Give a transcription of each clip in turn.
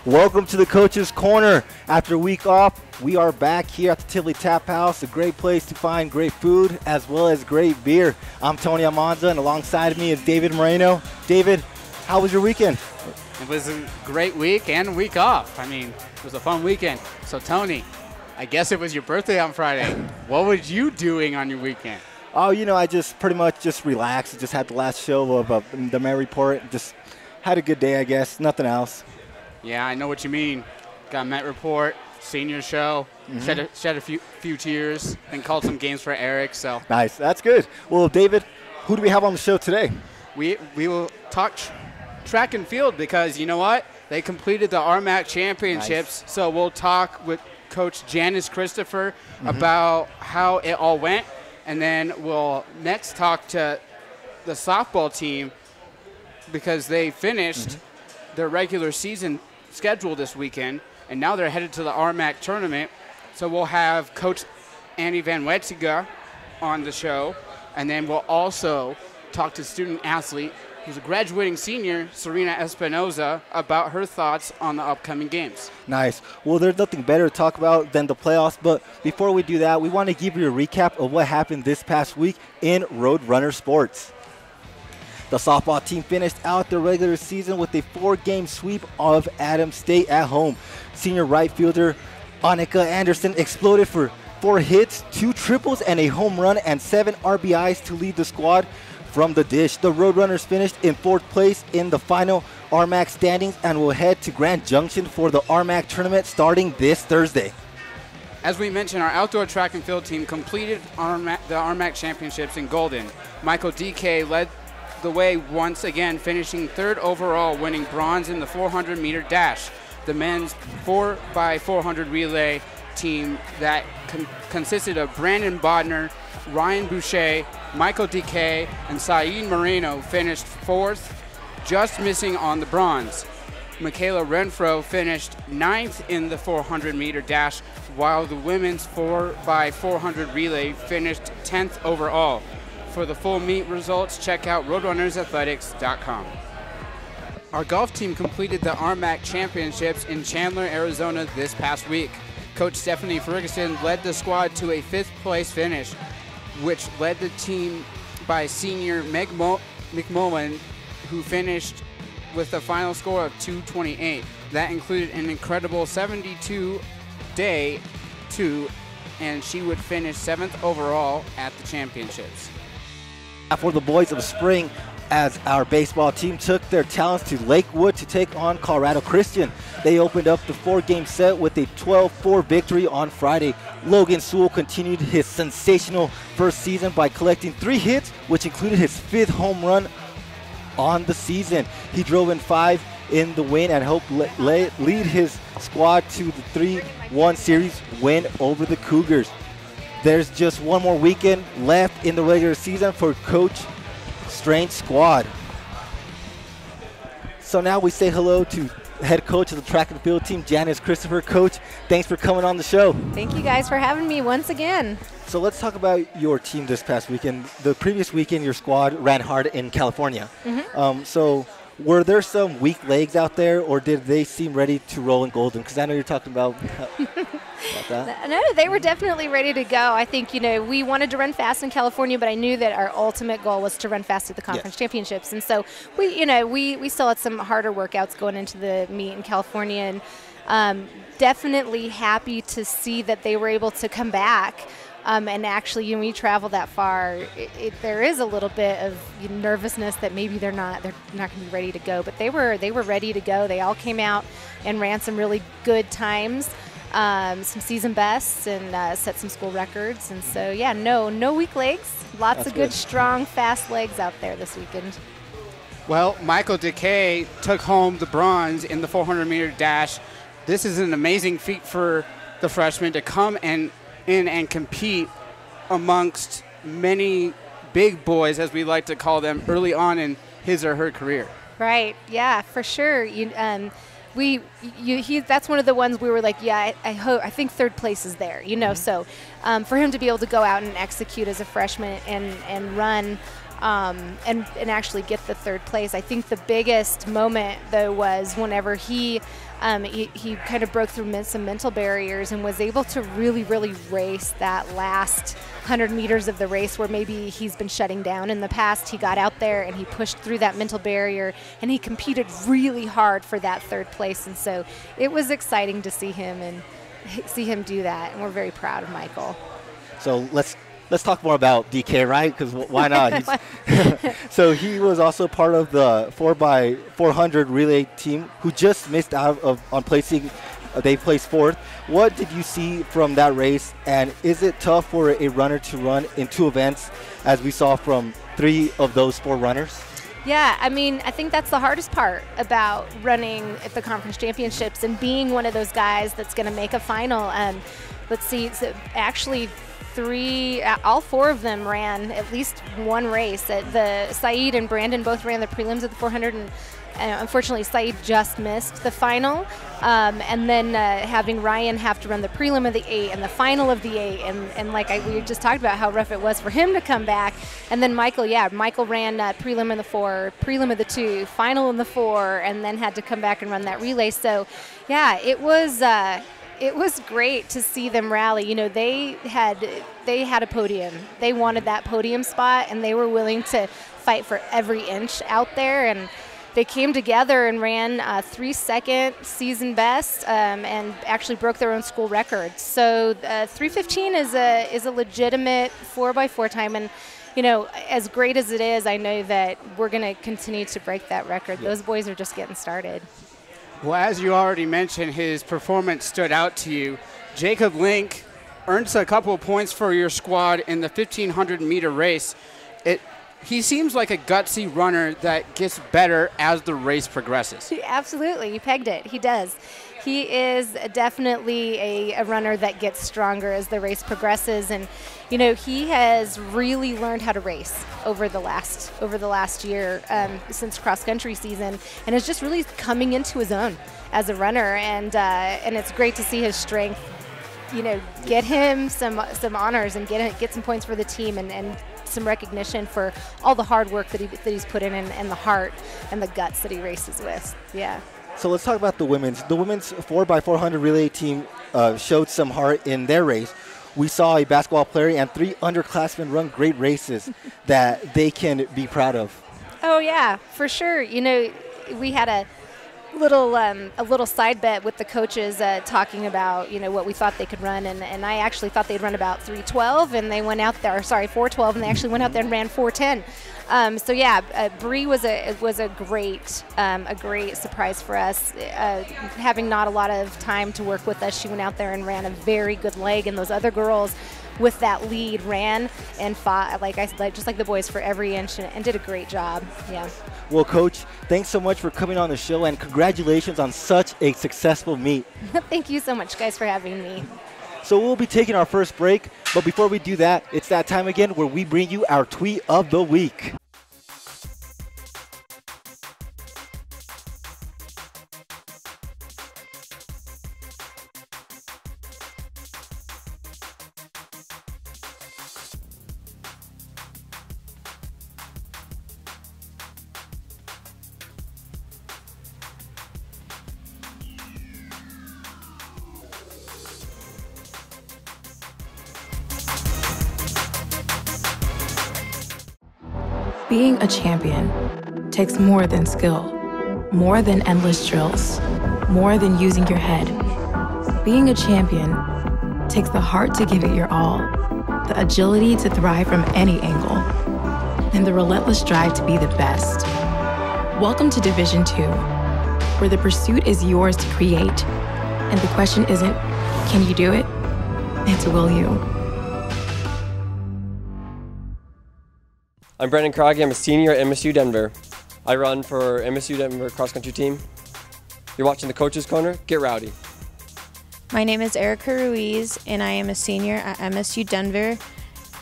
Welcome to the Coach's Corner. After a week off, we are back here at the Tivoli Tap House, a great place to find great food as well as great beer. I'm Tony Almanza, and alongside me is David Moreno. David, how was your weekend? It was a great week and a week off. I mean, it was a fun weekend. So, Tony, I guess it was your birthday on Friday. What was you doing on your weekend? Oh, you know, I just pretty much just relaxed. Just had the last show of the Met Report. Just had a good day, I guess. Nothing else. Yeah, I know what you mean. Got Met Report, senior show, shed a few tears, and called some games for Eric. So nice. That's good. Well, David, who do we have on the show today? We will talk track and field because you know what? They completed the RMAC championships. Nice. So we'll talk with Coach Janis Christopher about how it all went. And then we'll next talk to the softball team because they finished their regular season schedule this weekend, and now they're headed to the RMAC tournament. So we'll have Coach Annie Van Wetzinga on the show, and then we'll also talk to student athlete who's a graduating senior, Sarena Espinoza, about her thoughts on the upcoming games. Nice. Well, there's nothing better to talk about than the playoffs, but before we do that, we want to give you a recap of what happened this past week in Roadrunner sports. The softball team finished out their regular season with a 4-game sweep of Adams State at home. Senior right fielder Annika Anderson exploded for 4 hits, 2 triples, and a home run, and 7 RBIs to lead the squad from the dish. The Roadrunners finished in 4th place in the final RMAC standings and will head to Grand Junction for the RMAC tournament starting this Thursday. As we mentioned, our outdoor track and field team completed the RMAC championships in Golden. Michael DK led the way once again, finishing 3rd overall, winning bronze in the 400-meter dash. The men's 4x400 relay team that consisted of Brandon Bodner, Ryan Boucher, Michael DK, and Saeed Moreno finished 4th, just missing on the bronze. Michaela Renfro finished 9th in the 400-meter dash, while the women's 4x400 relay finished 10th overall. For the full meet results, check out roadrunnersathletics.com. Our golf team completed the RMAC championships in Chandler, Arizona this past week. Coach Stephanie Ferguson led the squad to a 5th place finish, which led the team by senior Meg McMullen, who finished with a final score of 228. That included an incredible 72-day 2, and she would finish 7th overall at the championships. For the boys of spring, as our baseball team took their talents to Lakewood to take on Colorado Christian. They opened up the 4-game set with a 12-4 victory on Friday. Logan Sewell continued his sensational first season by collecting 3 hits, which included his 5th home run on the season. He drove in 5 in the win and helped lead his squad to the 3-1 series win over the Cougars. There's just one more weekend left in the regular season for Coach Strange's squad. So now we say hello to head coach of the track and field team, Janis Christopher. Coach, thanks for coming on the show. Thank you guys for having me once again. So let's talk about your team this past weekend. The previous weekend, your squad ran hard in California. So were there some weak legs out there, or did they seem ready to roll in Golden? Because I know you're talking about that. No, they were definitely ready to go. I think, we wanted to run fast in California, but I knew that our ultimate goal was to run fast at the conference championships. And so we still had some harder workouts going into the meet in California, and definitely happy to see that they were able to come back. And actually, when we travel that far, there is a little bit of nervousness that maybe they're not going to be ready to go. But they were ready to go. They all came out and ran some really good times, some season bests, and set some school records. And so, yeah, no weak legs. Lots of good, strong, fast legs out there this weekend. Well, Michael DeKay took home the bronze in the 400-meter dash. This is an amazing feat for the freshman to come in and compete amongst many big boys, as we like to call them, early on in his or her career. Right. Yeah, for sure. That's one of the ones we were like, yeah, I think 3rd place is there, So for him to be able to go out and execute as a freshman and run and actually get the third place. I think the biggest moment, though, was whenever he kind of broke through some mental barriers and was able to really, really race that last 100 meters of the race where maybe he's been shutting down in the past. He got out there and he pushed through that mental barrier and he competed really hard for that third place. And so it was exciting to see him do that. And we're very proud of Michael. So let's talk more about DK, right? Because why not? So he was also part of the 4x400 relay team who just missed out on placing. They placed fourth. What did you see from that race? And is it tough for a runner to run in 2 events, as we saw from 3 of those 4 runners? Yeah, I mean, I think that's the hardest part about running at the conference championships and being one of those guys that's going to make a final. Let's see, so actually all 4 of them ran at least one race. Saeed and Brandon both ran the prelims of the 400, and unfortunately Saeed just missed the final. And then having Ryan have to run the prelim of the 8 and the final of the 8, and like we just talked about how rough it was for him to come back. And then Michael ran prelim in the 4, prelim of the 2, final in the 4, and then had to come back and run that relay. So yeah, it was great to see them rally. You know, they had a podium. They wanted that podium spot, and they were willing to fight for every inch out there. And they came together and ran 3-second season best, and actually broke their own school record. So 3:15 is a legitimate 4x4 time. And you know, as great as it is, I know that we're going to continue to break that record. Yeah. Those boys are just getting started. Well, as you already mentioned, his performance stood out to you. Jacob Link earns a couple of points for your squad in the 1,500-meter race. He seems like a gutsy runner that gets better as the race progresses. Absolutely. You pegged it. He does. He is definitely a runner that gets stronger as the race progresses. And, you know, he has really learned how to race over the last year since cross-country season, and is just really coming into his own as a runner. And it's great to see his strength, you know, get him some honors and get some points for the team, and some recognition for all the hard work that he's put in, and the heart and the guts that he races with. Yeah. So let's talk about the women's. The women's 4x400 relay team showed some heart in their race. We saw a basketball player and 3 underclassmen run great races that they can be proud of. Oh yeah, for sure. You know, we had a little side bet with the coaches talking about, you know, what we thought they could run, and I actually thought they'd run about 3:12, and they went out there, 4:12, and they actually went out there and ran 4:10. So yeah, Bree was a great surprise for us. Having not a lot of time to work with us, she went out there and ran a very good leg, and those other girls with that lead ran and fought, like I said, just like the boys, for every inch, and did a great job. Yeah. Well, Coach, thanks so much for coming on the show, and congratulations on such a successful meet. Thank you so much, guys, for having me. So we'll be taking our first break, but before we do that, it's that time again where we bring you our tweet of the week. Being a champion takes more than skill, more than endless drills, more than using your head. Being a champion takes the heart to give it your all, the agility to thrive from any angle, and the relentless drive to be the best. Welcome to Division 2, where the pursuit is yours to create, and the question isn't, can you do it? It's, will you? I'm Brendan Krogge. I'm a senior at MSU Denver. I run for MSU Denver cross-country team. You're watching the Coach's Corner. Get rowdy. My name is Erica Ruiz, and I am a senior at MSU Denver.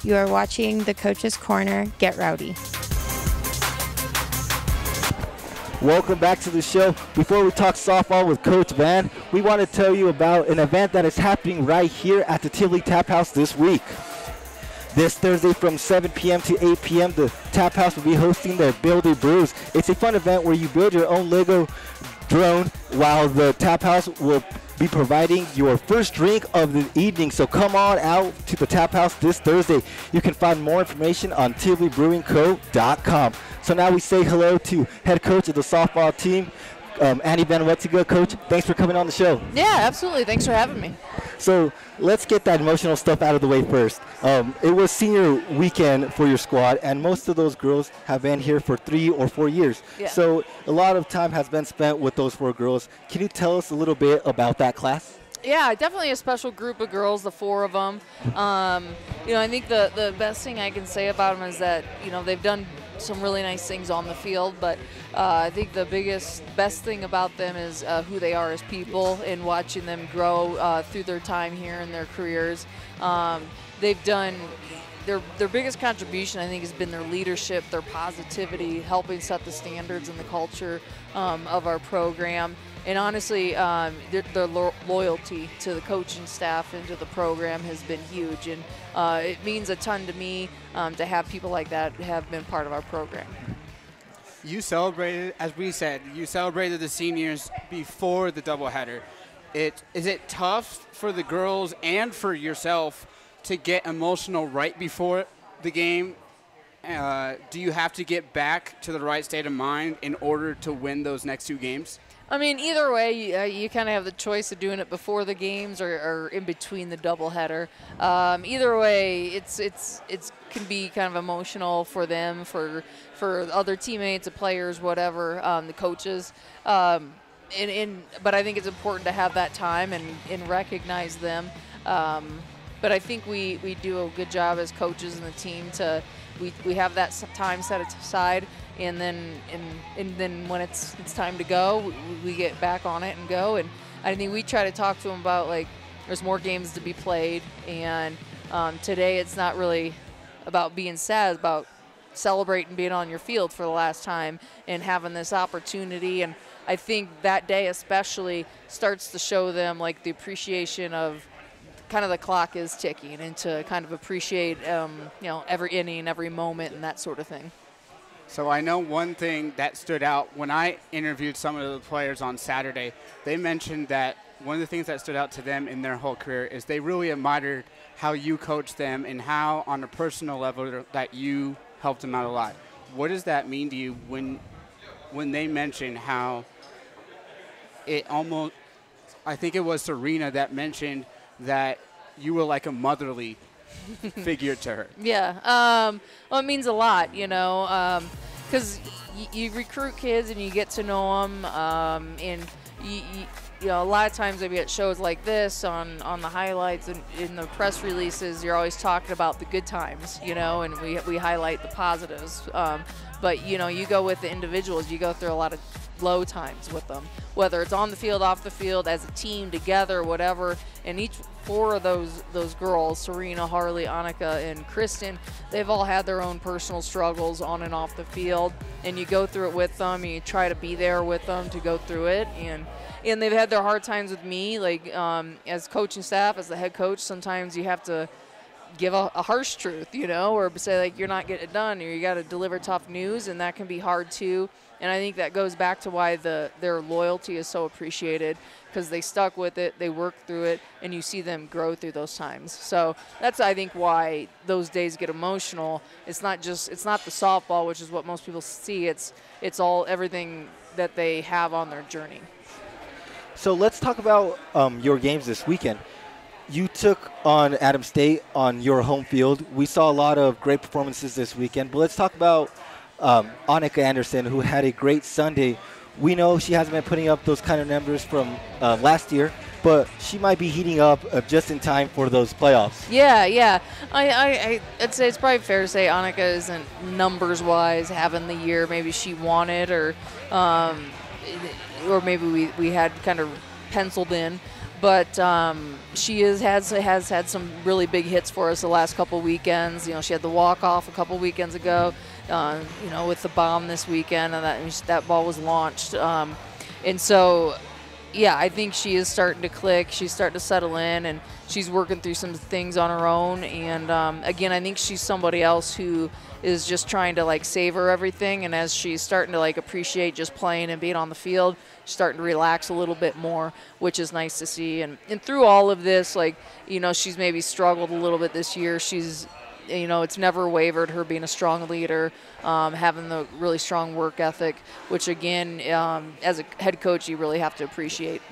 You are watching the Coach's Corner. Get rowdy. Welcome back to the show. Before we talk softball with Coach Van, we want to tell you about an event that is happening right here at the Tivoli Tap House this week. This Thursday from 7 p.m. to 8 p.m., the Tap House will be hosting their Build a Brews. It's a fun event where you build your own Lego drone while the Tap House will be providing your first drink of the evening. So come on out to the Tap House this Thursday. You can find more information on TivoliBrewingCo.com. So now we say hello to head coach of the softball team, Annie Van Wetzinga. Coach, thanks for coming on the show. Yeah, absolutely. Thanks for having me. So let's get that emotional stuff out of the way first. It was senior weekend for your squad, and most of those girls have been here for 3 or 4 years. Yeah. So a lot of time has been spent with those 4 girls. Can you tell us a little bit about that class? Yeah, definitely a special group of girls, the 4 of them. I think the best thing I can say about them is that, they've done some really nice things on the field, but I think the best thing about them is who they are as people and watching them grow through their time here in their careers. They've done their biggest contribution, I think, has been their leadership, their positivity, helping set the standards and the culture of our program. And honestly, their loyalty to the coaching staff and to the program has been huge. And it means a ton to me to have people like that have been part of our program. You celebrated, as we said, you celebrated the seniors before the doubleheader. Is it tough for the girls and for yourself to get emotional right before the game? Do you have to get back to the right state of mind in order to win those next 2 games? I mean, either way, you kind of have the choice of doing it before the games or in between the doubleheader. Either way, it's can be kind of emotional for them, for other teammates, the players, whatever, the coaches. But I think it's important to have that time and recognize them. But I think we do a good job as coaches and the team we have that time set aside. And then when it's time to go, we get back on it and go. And I think we try to talk to them about, like, there's more games to be played. And today it's not really about being sad, it's about celebrating being on your field for the last time and having this opportunity. And I think that day especially starts to show them, like, the appreciation of kind of the clock is ticking and to kind of appreciate, every inning, every moment and that sort of thing. So I know one thing that stood out when I interviewed some of the players on Saturday. They mentioned that one of the things that stood out to them in their whole career is they really admired how you coached them and how, on a personal level, that you helped them out a lot. What does that mean to you when they mention how it almost, I think it was Sarena that mentioned that you were like a motherly figure to her? Yeah, well, it means a lot, because you recruit kids and you get to know them, and a lot of times maybe at shows like this on the highlights and in the press releases, you're always talking about the good times, and we highlight the positives. But you go with the individuals, you go through a lot of low times with them, whether it's on the field, off the field, as a team, together, whatever. And each 4 of those girls, Sarena, Harley, Annika, and Kristen, they've all had their own personal struggles on and off the field, and you go through it with them, and you try to be there with them to go through it. And they've had their hard times with me, like as coaching staff, as the head coach, sometimes you have to give a harsh truth, or say, like, you're not getting it done, or you got to deliver tough news, and that can be hard too. And I think that goes back to why their loyalty is so appreciated, because they stuck with it, they worked through it, and you see them grow through those times. So that's, I think, why those days get emotional. It's not the softball, which is what most people see. It's everything that they have on their journey. So let's talk about your games this weekend. You took on Adams State on your home field. We saw a lot of great performances this weekend, but let's talk about Annika Anderson, who had a great Sunday. We know she hasn't been putting up those kind of numbers from last year, but she might be heating up just in time for those playoffs. Yeah. I'd say it's probably fair to say Annika isn't numbers-wise having the year maybe she wanted, or maybe we had kind of penciled in. But she has had some really big hits for us the last couple weekends. She had the walk-off a couple weekends ago, with the bomb this weekend, and that ball was launched. And so yeah, I think she is starting to click. She's starting to settle in, and she's working through some things on her own. And again, I think she's somebody else who is just trying to like savor everything. And as she's starting to like appreciate just playing and being on the field, she's starting to relax a little bit more, which is nice to see. And through all of this, like, you know, she's maybe struggled a little bit this year. She's, you know, it's never wavered, her being a strong leader, having the really strong work ethic, which again, as a head coach, you really have to appreciate.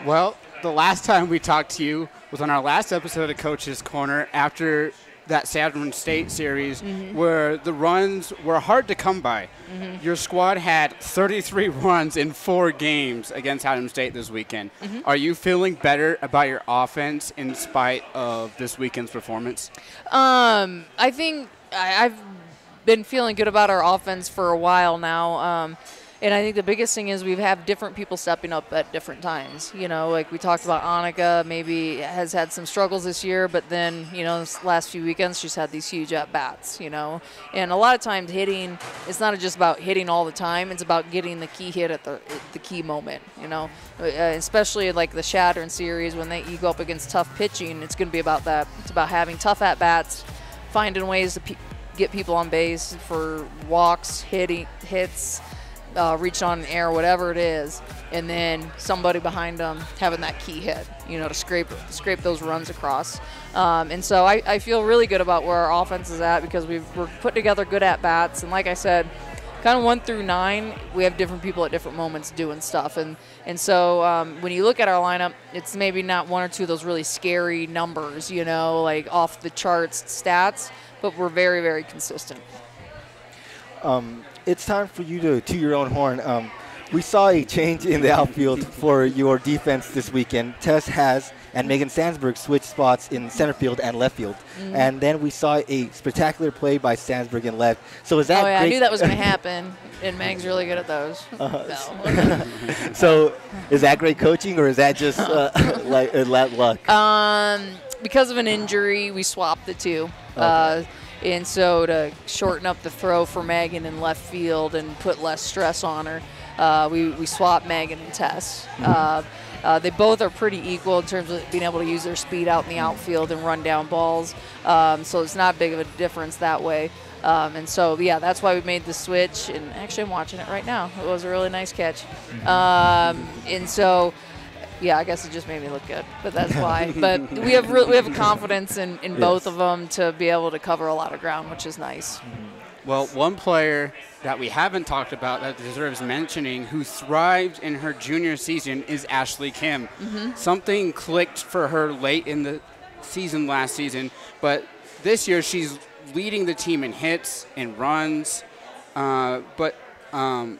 Well, the last time we talked to you was on our last episode of Coach's Corner after that Saturn State series where the runs were hard to come by. Your squad had 33 runs in 4 games against Saturn State this weekend. Are you feeling better about your offense in spite of this weekend's performance? I think I've been feeling good about our offense for a while now. And I think the biggest thing is we have different people stepping up at different times. You know, like we talked about Annika maybe has had some struggles this year, but then, you know, this last few weekends she's had these huge at-bats, you know. And a lot of times hitting, it's not just about hitting all the time. It's about getting the key hit at the key moment, you know. Especially like the Saturn series when you go up against tough pitching, it's going to be about that. It's about having tough at-bats, finding ways to get people on base for walks, hits, reaching on an air, whatever it is, and then somebody behind them having that key hit, you know, to scrape those runs across. And so I feel really good about where our offense is at because we're putting together good at-bats. And like I said, kind of 1 through 9, we have different people at different moments doing stuff. And so when you look at our lineup, it's maybe not 1 or 2 of those really scary numbers, you know, like off the charts stats, but we're very, very consistent. It's time for you to toot your own horn. We saw a change in the outfield for your defense this weekend. Tess has and Megan Sandsberg switched spots in center field and left field. And then we saw a spectacular play by Sandsberg in left. So is that great? I knew that was going to to happen, and Meg's really good at those. So is that great coaching, or is that just like luck? Because of an injury, we swapped the two. Okay. And so to shorten up the throw for Megan in left field and put less stress on her, we swapped Megan and Tess. They both are pretty equal in terms of being able to use their speed out in the outfield and run down balls. So it's not big of a difference that way. And so, yeah, that's why we made the switch. And actually, I'm watching it right now. It was a really nice catch. And so, yeah, I guess it just made me look good, but that's why. But we have confidence in both of them to be able to cover a lot of ground, which is nice. Well, one player that we haven't talked about that deserves mentioning who thrived in her junior season is Ashley Kim. Something clicked for her late in the season last season, but this year she's leading the team in hits and runs, and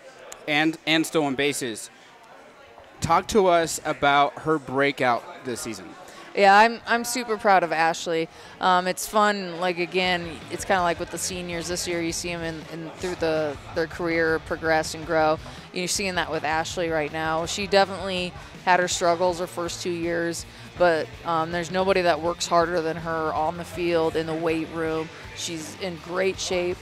stolen bases. Talk to us about her breakout this season. Yeah, I'm super proud of Ashley. It's fun, like, again, it's kind of like with the seniors this year. You see them through their career progress and grow. You're seeing that with Ashley right now. She definitely had her struggles her first 2 years, but there's nobody that works harder than her on the field, in the weight room. She's in great shape.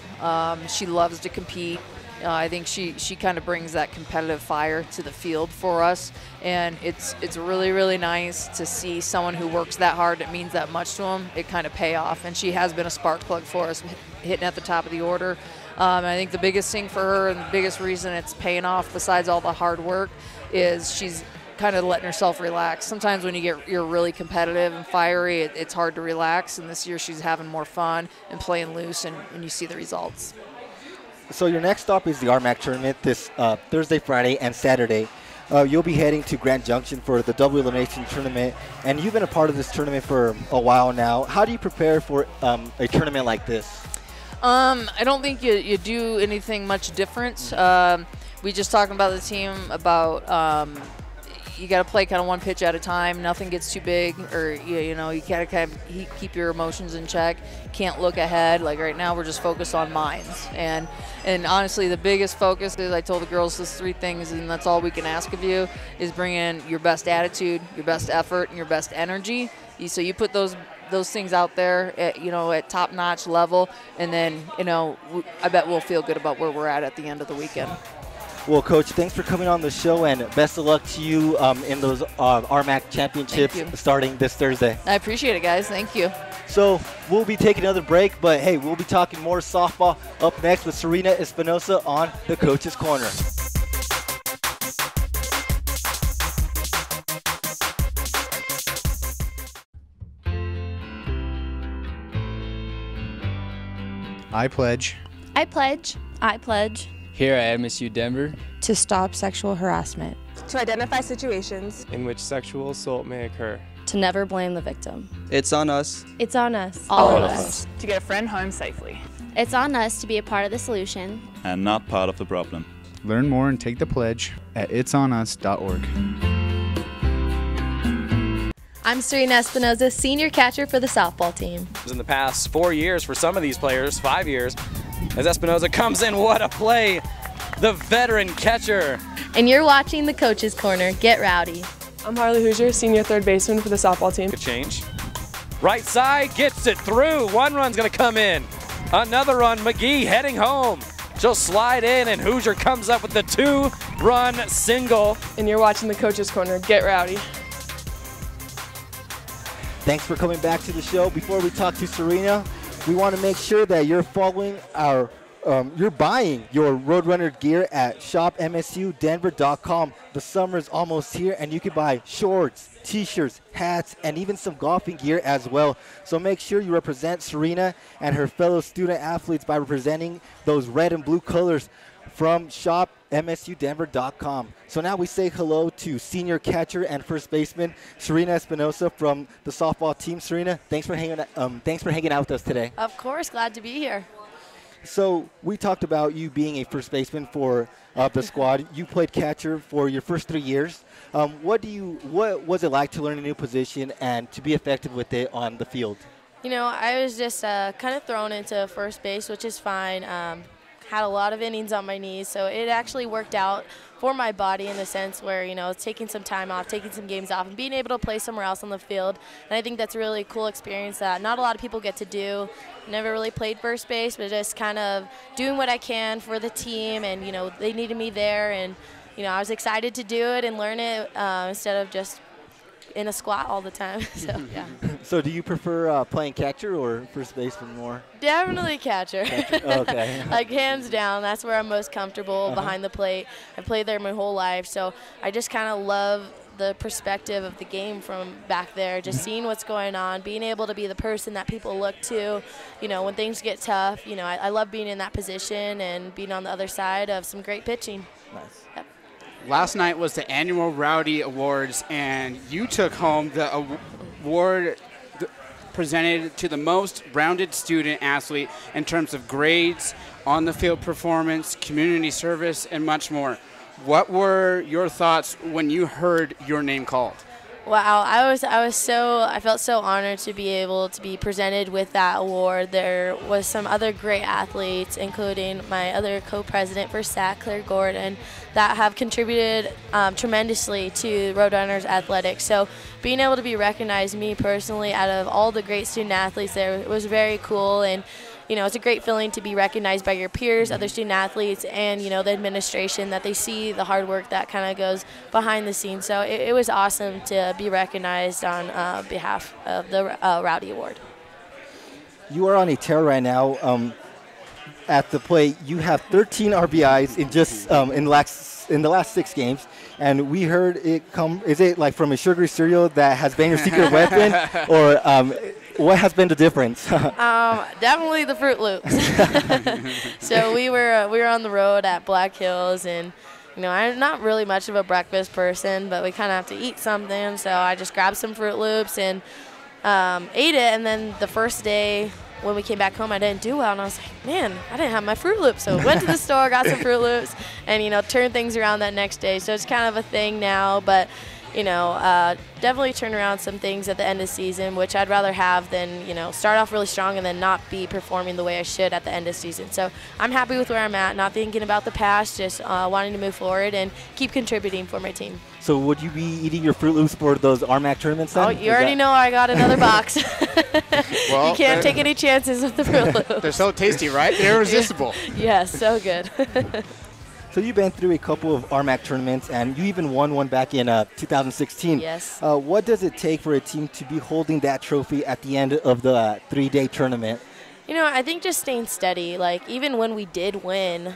She loves to compete. I think she kind of brings that competitive fire to the field for us, and it's really, really nice to see someone who works that hard, that means that much to them, it kind of pay off. And she has been a spark plug for us, hitting at the top of the order. And I think the biggest thing for her and the biggest reason it's paying off, besides all the hard work, is she's kind of letting herself relax. Sometimes when you're really competitive and fiery, it's hard to relax, and this year she's having more fun and playing loose, and you see the results. So your next stop is the RMAC tournament this Thursday, Friday, and Saturday. You'll be heading to Grand Junction for the double elimination tournament, and you've been a part of this tournament for a while now. How do you prepare for a tournament like this? I don't think you do anything much different. We just talking about the team about you got to play kind of one pitch at a time. Nothing gets too big, or you got to kind of keep your emotions in check. Can't look ahead. Like right now, we're just focused on minds. And honestly, the biggest focus is, I told the girls, there's 3 things, and that's all we can ask of you, is bring in your best attitude, your best effort, and your best energy. So you put those things out there at top-notch level, and then I bet we'll feel good about where we're at the end of the weekend. Well, Coach, thanks for coming on the show, and best of luck to you in those RMAC championships starting this Thursday. I appreciate it, guys. Thank you. So we'll be taking another break, but hey, we'll be talking more softball up next with Sarena Espinoza on the Coach's Corner. I pledge. I pledge. I pledge. Here at MSU Denver. To stop sexual harassment. To identify situations in which sexual assault may occur. To never blame the victim. It's on us. It's on us. All of us. To get a friend home safely. It's on us to be a part of the solution. And not part of the problem. Learn more and take the pledge at itsonus.org. I'm Sarena Espinoza, senior catcher for the softball team. In the past 4 years for some of these players, 5 years, as Espinoza comes in, what a play, the veteran catcher. And you're watching the Coach's Corner. Get rowdy. I'm Harley Hoosier, senior third baseman for the softball team. Good change. Right side, gets it through. One run's gonna come in. Another run, McGee heading home. She'll slide in, and Hoosier comes up with the 2-run single. And you're watching the Coach's Corner. Get rowdy. Thanks for coming back to the show. Before we talk to Sarena, we want to make sure that you're following our, you're buying your Roadrunner gear at shopmsudenver.com. The summer is almost here, and you can buy shorts, t-shirts, hats, and even some golfing gear as well. So make sure you represent Sarena and her fellow student athletes by representing those red and blue colors from shopmsudenver.com. So now we say hello to senior catcher and first baseman Sarena Espinoza from the softball team. Sarena, thanks for hanging out with us today. Of course, glad to be here. So we talked about you being a first baseman for the squad. You played catcher for your first 3 years. What was it like to learn a new position and to be effective with it on the field? You know, I was just kind of thrown into first base, which is fine. Had a lot of innings on my knees, so it actually worked out for my body in a sense where, you know, taking some time off, taking some games off, and being able to play somewhere else on the field. And I think that's a really cool experience that not a lot of people get to do. Never really played first base, but just kind of doing what I can for the team, and, you know, they needed me there, and, you know, I was excited to do it and learn it instead of just in a squat all the time. So, yeah. So do you prefer playing catcher or first baseman more? Definitely catcher. Okay. Like, hands down, that's where I'm most comfortable behind the plate. I played there my whole life, so I just kind of love the perspective of the game from back there, just seeing what's going on, being able to be the person that people look to, you know, when things get tough. You know, I love being in that position and being on the other side of some great pitching. Nice. Yep. Last night was the annual Rowdy Awards, and you took home the award presented to the most rounded student athlete in terms of grades, on-the-field performance, community service, and much more. What were your thoughts when you heard your name called? Wow, I felt so honored to be able to be presented with that award. There was some other great athletes, including my other co-president for SAC, Claire Gordon, that have contributed tremendously to Roadrunners athletics. So being able to be recognized, me personally, out of all the great student athletes there, was very cool. And you know, it's a great feeling to be recognized by your peers, other student athletes, and, you know, the administration, that they see the hard work that kind of goes behind the scenes. So it was awesome to be recognized on behalf of the Rowdy Award. You are on a tear right now. At the plate, you have 13 RBIs in just in the last 6 games, and we heard it come. Is it like from a sugary cereal that has been your secret weapon, or what has been the difference? Definitely the Fruit Loops. So we were on the road at Black Hills, and you know, I'm not really much of a breakfast person, but we kind of have to eat something. So I just grabbed some Fruit Loops and ate it. And then the first day when we came back home, I didn't do well, and I was like, man, I didn't have my Fruit Loops. So went to the store, got some Fruit Loops, and, you know, turned things around that next day. So it's kind of a thing now, but, you know, definitely turn around some things at the end of the season, which I'd rather have than, you know, start off really strong and then not be performing the way I should at the end of the season. So I'm happy with where I'm at, not thinking about the past, just wanting to move forward and keep contributing for my team. So would you be eating your Fruit Loops for those RMAC tournaments then? Oh, you already know I got another box. Well, you can't take any chances with the Fruit Loops. They're so tasty, right? They're irresistible. Yes, so good. So you've been through a couple of RMAC tournaments, and you even won one back in 2016. Yes. What does it take for a team to be holding that trophy at the end of the 3-day tournament? You know, I think just staying steady. Like, even when we did win,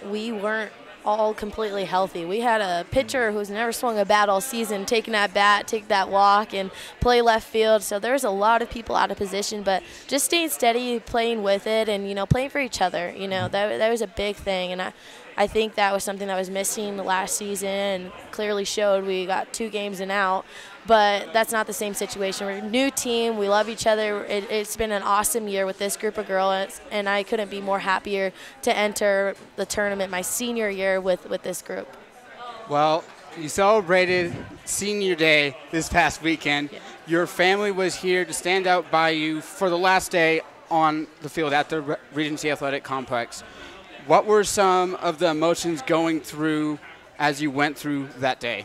we weren't all completely healthy. We had a pitcher who's never swung a bat all season, taking that bat, take that walk, and play left field. So there's a lot of people out of position, but just staying steady, playing with it, and, you know, playing for each other. You know, that was a big thing, and I think that was something that was missing last season and clearly showed. We got 2 games and out, but that's not the same situation. We're a new team. We love each other. It's been an awesome year with this group of girls, and I couldn't be more happier to enter the tournament my senior year with this group. Well, you celebrated Senior Day this past weekend. Yeah. Your family was here to stand out by you for the last day on the field at the Regency Athletic Complex. What were some of the emotions going through as you went through that day?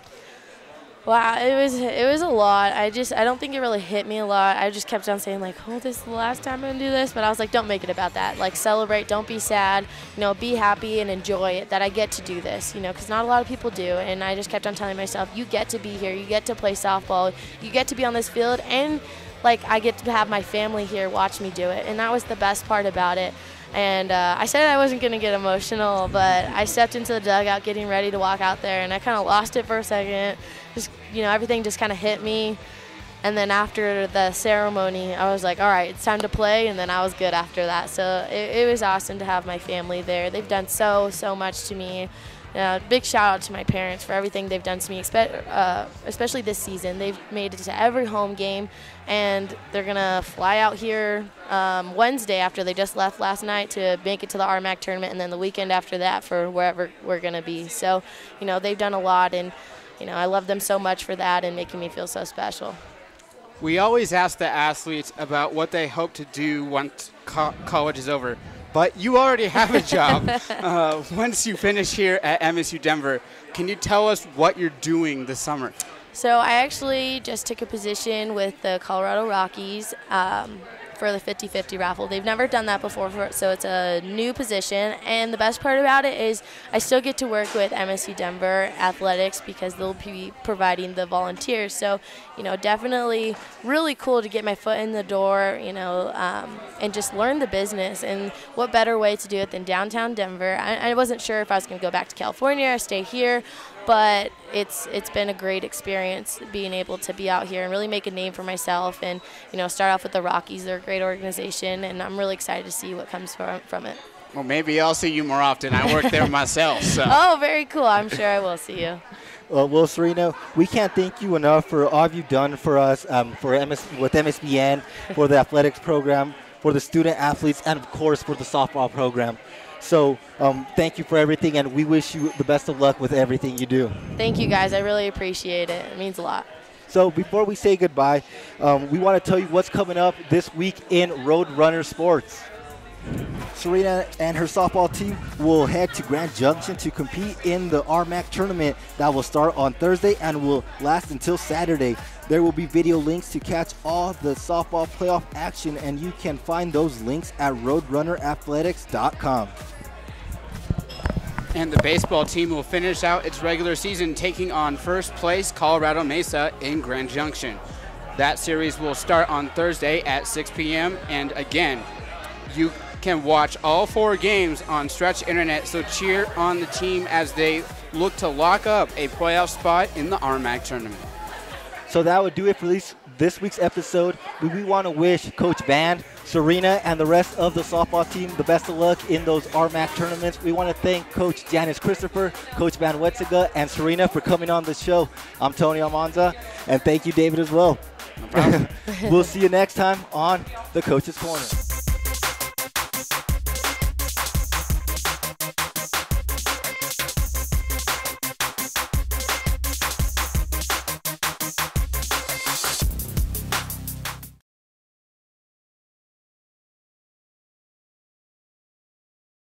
Wow, it was a lot. I don't think it really hit me a lot. I just kept on saying, like, oh, this is the last time I'm going to do this. But I was like, don't make it about that. Like, celebrate, don't be sad. You know, be happy and enjoy it that I get to do this, you know, because not a lot of people do. And I just kept on telling myself, you get to be here. You get to play softball. You get to be on this field. And, like, I get to have my family here watch me do it. And that was the best part about it. And I said I wasn't going to get emotional, but I stepped into the dugout getting ready to walk out there, and I kind of lost it for a second. Just, you know, everything just kind of hit me. And then after the ceremony, I was like, all right, it's time to play, and then I was good after that. So it was awesome to have my family there. They've done so much to me. Big shout out to my parents for everything they've done to me, especially this season. They've made it to every home game, and they're going to fly out here Wednesday after they just left last night to make it to the RMAC tournament, and then the weekend after that for wherever we're going to be. So, you know, they've done a lot, and, you know, I love them so much for that and making me feel so special. We always ask the athletes about what they hope to do once college is over. But you already have a job once you finish here at MSU Denver. Can you tell us what you're doing this summer? So I actually just took a position with the Colorado Rockies for the 50-50 raffle. They've never done that before, so it's a new position. And the best part about it is I still get to work with MSU Denver Athletics because they'll be providing the volunteers. So, you know, definitely really cool to get my foot in the door, you know, and just learn the business. And what better way to do it than downtown Denver? I wasn't sure if I was going to go back to California or stay here, but it's been a great experience being able to be out here and really make a name for myself and, you know, start off with the Rockies. They're a great organization, and I'm really excited to see what comes from it. Well, maybe I'll see you more often. I work there myself. So. Oh, very cool. I'm sure I will see you. Well, Sarena, we can't thank you enough for all you've done for us, with MSBN, for the athletics program, for the student athletes, and, of course, for the softball program. So thank you for everything, and we wish you the best of luck with everything you do. Thank you, guys. I really appreciate it. It means a lot. So before we say goodbye, we want to tell you what's coming up this week in Roadrunner Sports. Sarena and her softball team will head to Grand Junction to compete in the RMAC tournament that will start on Thursday and will last until Saturday. There will be video links to catch all the softball playoff action, and you can find those links at roadrunnerathletics.com. And the baseball team will finish out its regular season taking on first place Colorado Mesa in Grand Junction. That series will start on Thursday at 6 p.m. And again, you can watch all 4 games on Stretch Internet, so cheer on the team as they look to lock up a playoff spot in the RMAC tournament. So that would do it for this week's episode. We want to wish Coach Van, Sarena, and the rest of the softball team the best of luck in those RMAC tournaments. We want to thank Coach Janis Christopher, Coach Van Wetzinga, and Sarena for coming on the show. I'm Tony Almanza, and thank you, David, as well. No problem. We'll see you next time on the Coach's Corner.